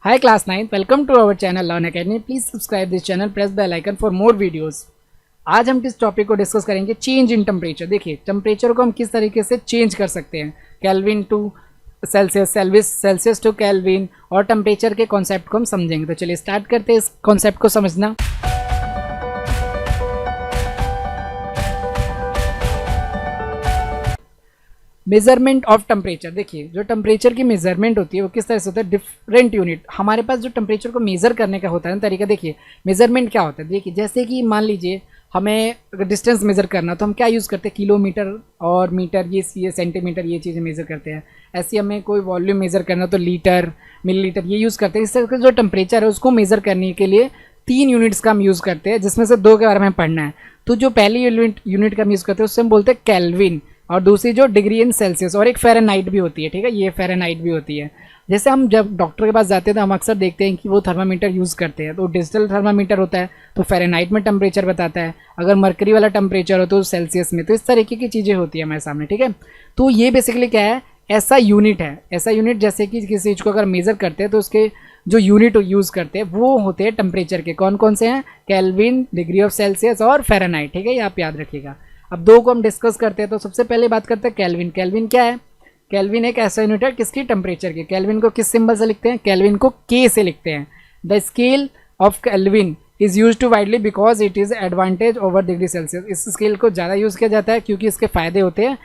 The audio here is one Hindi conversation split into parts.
Hi class 9th, welcome to our channel Learn Academy. Please subscribe this channel, press bell icon for more videos. आज हम किस टॉपिक को डिस्कस करेंगे? Change in temperature. देखिए टेम्परेचर को हम किस तरीके से चेंज कर सकते हैं, Kelvin to Celsius, Celsius to Kelvin, और टेम्परेचर के कॉन्सेप्ट को हम समझेंगे। तो चलिए स्टार्ट करते हैं इस कॉन्सेप्ट को समझना। Measurement of temperature. देखिए जो टेम्परेचर की मेजरमेंट होती है वो किस तरह से होता है, डिफरेंट यूनिट। हमारे पास जो टेम्परेचर को मेज़र करने का होता है ना तरीका, देखिए मेजरमेंट क्या होता है। देखिए जैसे कि मान लीजिए हमें अगर डिस्टेंस मेज़र करना तो हम क्या यूज़ करते हैं, किलोमीटर और मीटर, ये सेंटीमीटर, ये चीज़ें मेज़र करते हैं। ऐसे हमें कोई वॉल्यूम मेज़र करना तो लीटर, मिलीलीटर, ये यूज़ करते हैं। इस तरह का जो टेम्परेचर है उसको मेज़र करने के लिए 3 यूनिट्स का हम यूज़ करते हैं, जिसमें से 2 के बारे में पढ़ना है। तो जो पहली यूनिट का हम यूज़ करते हैं उससे हम बोलते हैं केल्विन, और दूसरी जो डिग्री इन सेल्सियस, और एक फ़ारेनहाइट भी होती है। ठीक है, ये फ़ारेनहाइट भी होती है। जैसे हम जब डॉक्टर के पास जाते हैं तो हम अक्सर देखते हैं कि वो थर्मामीटर यूज़ करते हैं, तो डिजिटल थर्मामीटर होता है तो फ़ारेनहाइट में टेम्परेचर बताता है, अगर मरकरी वाला टेम्परेचर हो तो सेल्सियस में। तो इस तरीके की चीज़ें होती है हमारे सामने। ठीक है, तो ये बेसिकली क्या है, ऐसा यूनिट है। ऐसा यूनिट जैसे कि किसी चीज़ को अगर मेज़र करते हैं तो उसके जो यूनिट यूज़ करते हैं वो होते हैं टेम्परेचर के। कौन कौन से हैं, केल्विन, डिग्री ऑफ सेल्सियस और फ़ारेनहाइट। ठीक है, ये आप याद रखिएगा। अब 2 को हम डिस्कस करते हैं। तो सबसे पहले बात करते हैं केल्विन। केल्विन क्या है? केल्विन एक ऐसा यूनिट है किसकी, टेम्परेचर की। केल्विन को किस सिंबल से लिखते हैं, केल्विन को के से लिखते हैं। The scale of Kelvin is use to widely because it is advantage over degree Celsius. इस स्केल को ज़्यादा यूज़ किया जाता है क्योंकि इसके फायदे होते हैं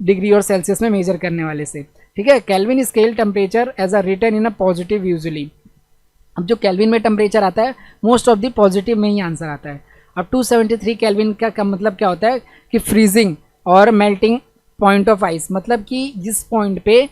डिग्री और सेल्सियस में मेजर करने वाले से। ठीक है, Kelvin scale temperature as a return in a positive usually. अब जो केल्विन में टेम्परेचर आता है मोस्ट ऑफ द पॉजिटिव में ही आंसर आता है। अब 273 केल्विन का मतलब क्या होता है कि फ्रीजिंग और मेल्टिंग पॉइंट ऑफ आइस, मतलब कि जिस पॉइंट पे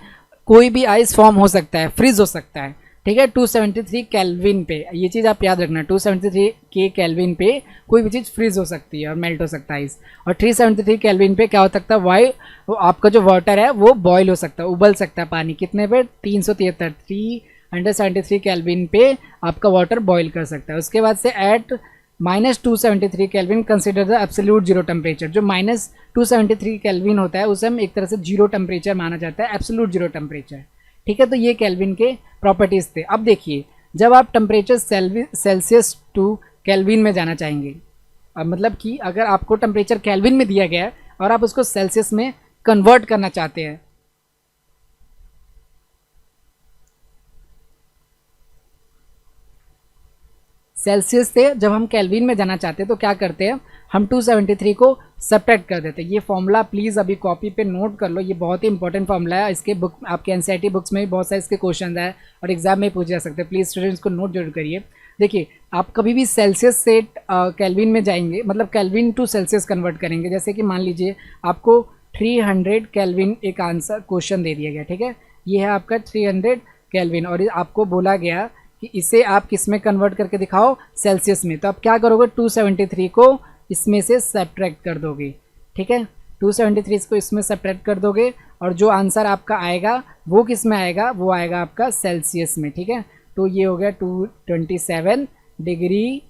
कोई भी आइस फॉर्म हो सकता है, फ्रीज हो सकता है। ठीक है, 273 केल्विन पे, ये चीज़ आप याद रखना, 273 के केल्विन पे कोई भी चीज़ फ्रीज हो सकती है और मेल्ट हो सकता है आइस। और 373 केल्विन पे क्या हो सकता है, वो आपका जो वाटर है वो बॉयल हो सकता है, उबल सकता है पानी। कितने पे, 373, 373 केल्विन पे आपका वाटर बॉयल कर सकता है। उसके बाद से at -273 Kelvin consider the absolute zero temperature. जो -273 केल्विन होता है उसे हम एक तरह से जीरो टेम्परेचर माना जाता है, एब्सोल्यूट जीरो टेम्परेचर। ठीक है, तो ये केल्विन के प्रॉपर्टीज़ थे। अब देखिए जब आप टेम्परेचर सेल्सियस टू केल्विन में जाना चाहेंगे, अब मतलब कि अगर आपको टेम्परेचर केल्विन में दिया गया है और आप उसको सेल्सियस में कन्वर्ट करना चाहते हैं, सेल्सियस से जब हम केल्विन में जाना चाहते हैं तो क्या करते हैं, हम 273 को सब्ट्रैक्ट कर देते हैं। ये फॉर्मूला प्लीज़ अभी कॉपी पे नोट कर लो, ये बहुत ही इंपॉर्टेंट फॉर्मूला है। इसके बुक, आपके एनसीईआरटी बुक्स में भी बहुत सारे इसके क्वेश्चन है और एग्जाम में पूछे जा सकते हैं। प्लीज़ स्टूडेंट्स को नोट जरूर करिए। देखिए आप कभी भी सेल्सियस से केल्विन में जाएंगे, मतलब केल्विन टू सेल्सियस कन्वर्ट करेंगे। जैसे कि मान लीजिए आपको 300 केल्विन एक आंसर क्वेश्चन दे दिया गया। ठीक है, ये है आपका 300 केल्विन और आपको बोला गया कि इसे आप किस में कन्वर्ट करके दिखाओ, सेल्सियस में। तो आप क्या करोगे, 273 को इसमें से सब्ट्रैक्ट कर दोगे। ठीक है, 273 को इसमें सब्ट्रैक्ट कर दोगे और जो आंसर आपका आएगा वो किस में आएगा, वो आएगा आपका सेल्सियस में। ठीक है, तो ये हो गया 227 डिग्री।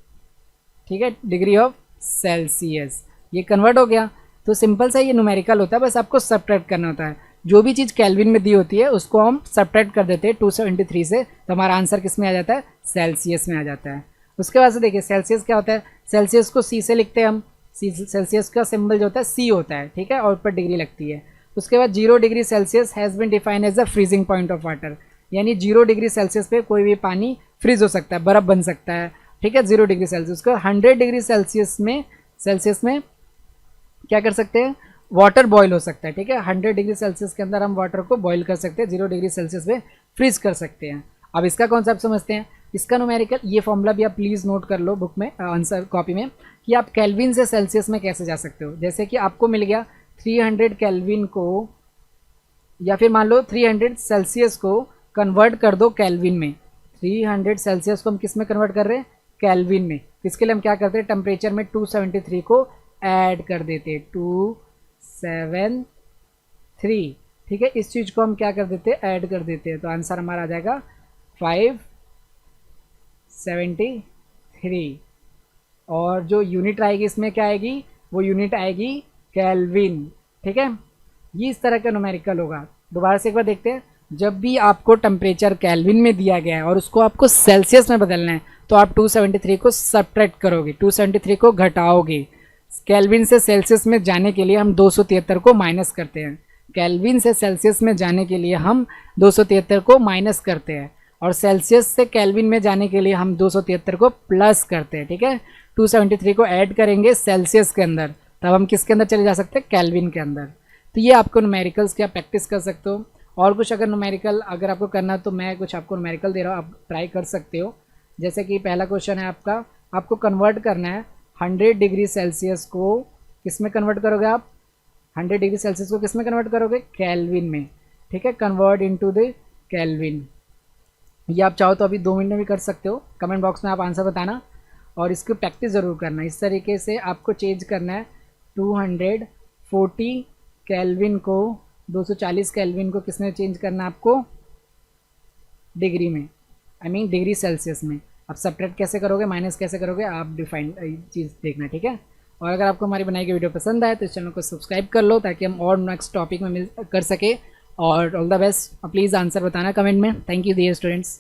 ठीक है, डिग्री ऑफ सेल्सियस, ये कन्वर्ट हो गया। तो सिंपल सा ये न्यूमेरिकल होता है, बस आपको सब्ट्रैक्ट करना होता है। जो भी चीज़ केल्विन में दी होती है उसको हम सब्ट्रैक्ट कर देते हैं 273 से, तो हमारा आंसर किस में आ जाता है, सेल्सियस में आ जाता है। उसके बाद से देखिए सेल्सियस क्या होता है, सेल्सियस को सी से लिखते हैं हम। सेल्सियस का सिंबल जो होता है सी होता है। ठीक है, और ऊपर डिग्री लगती है। उसके बाद 0 degree Celsius has been defined as the freezing point of water, यानी 0 डिग्री सेल्सियस पे कोई भी पानी फ्रीज हो सकता है, बर्फ़ बन सकता है। ठीक है, 0 डिग्री सेल्सियस को 100 डिग्री सेल्सियस में क्या कर सकते हैं, वाटर बॉयल हो सकता है। ठीक है, 100 डिग्री सेल्सियस के अंदर हम वाटर को बॉयल कर सकते हैं, 0 डिग्री सेल्सियस पे फ्रीज कर सकते हैं। अब इसका कॉन्सेप्ट समझते हैं, इसका न्यूमेरिकल, ये फॉर्मूला भी आप प्लीज़ नोट कर लो बुक में, आंसर कॉपी में, कि आप केल्विन से सेल्सियस में कैसे जा सकते हो। जैसे कि आपको मिल गया 300 केल्विन को, या फिर मान लो 300 सेल्सियस को कन्वर्ट कर दो केल्विन में। 300 सेल्सियस को हम किस में कन्वर्ट कर रहे हैं, केल्विन में। इसके लिए हम क्या करते हैं, टेम्परेचर में 273 को ऐड कर देते हैं, 273। ठीक है, इस चीज़ को हम क्या कर देते हैं, ऐड कर देते हैं, तो आंसर हमारा आ जाएगा 573। और जो यूनिट आएगी इसमें क्या आएगी, वो यूनिट आएगी केल्विन। ठीक है, ये इस तरह का न्यूमेरिकल होगा। दोबारा से एक बार देखते हैं, जब भी आपको टेम्परेचर केल्विन में दिया गया है और उसको आपको सेल्सियस में बदलना है तो आप 273 को सब्ट्रैक्ट करोगे, 273 को घटाओगे। केल्विन से सेल्सियस में जाने के लिए हम 273 को माइनस करते हैं। केल्विन से सेल्सियस में जाने के लिए हम 273 को माइनस करते हैं और सेल्सियस से केल्विन में जाने के लिए हम 273 को प्लस करते हैं। ठीक है, 273 को ऐड करेंगे सेल्सियस के अंदर, तब हम किसके अंदर चले जा सकते हैं, केल्विन के अंदर। तो ये आपको न्यूमेरिकल्स की आप प्रैक्टिस कर सकते हो। और कुछ अगर न्यूमेरिकल अगर आपको करना तो मैं कुछ आपको न्यूमेरिकल दे रहा हूँ, आप ट्राई कर सकते हो। जैसे कि पहला क्वेश्चन है आपका, आपको कन्वर्ट करना है 100 डिग्री सेल्सियस को किस में कन्वर्ट करोगे आप, 100 डिग्री सेल्सियस को किस में कन्वर्ट करोगे, केल्विन में। ठीक है, कन्वर्ट इनटू द केल्विन। ये आप चाहो तो अभी 2 मिनट में भी कर सकते हो। कमेंट बॉक्स में आप आंसर बताना और इसकी प्रैक्टिस ज़रूर करना। इस तरीके से आपको चेंज करना है 240 केल्विन को 240 केल्विन को किसमें चेंज करना है आपको, डिग्री में, आई मीन डिग्री सेल्सियस में। आप सब्ट्रैक्ट कैसे करोगे, माइनस कैसे करोगे, आप डिफाइन चीज़ देखना। ठीक है, और अगर आपको हमारी बनाई गई वीडियो पसंद आए तो इस चैनल को सब्सक्राइब कर लो ताकि हम और नेक्स्ट टॉपिक में मिल कर सके। और all the best, please answer बताना कमेंट में। Thank you dear students.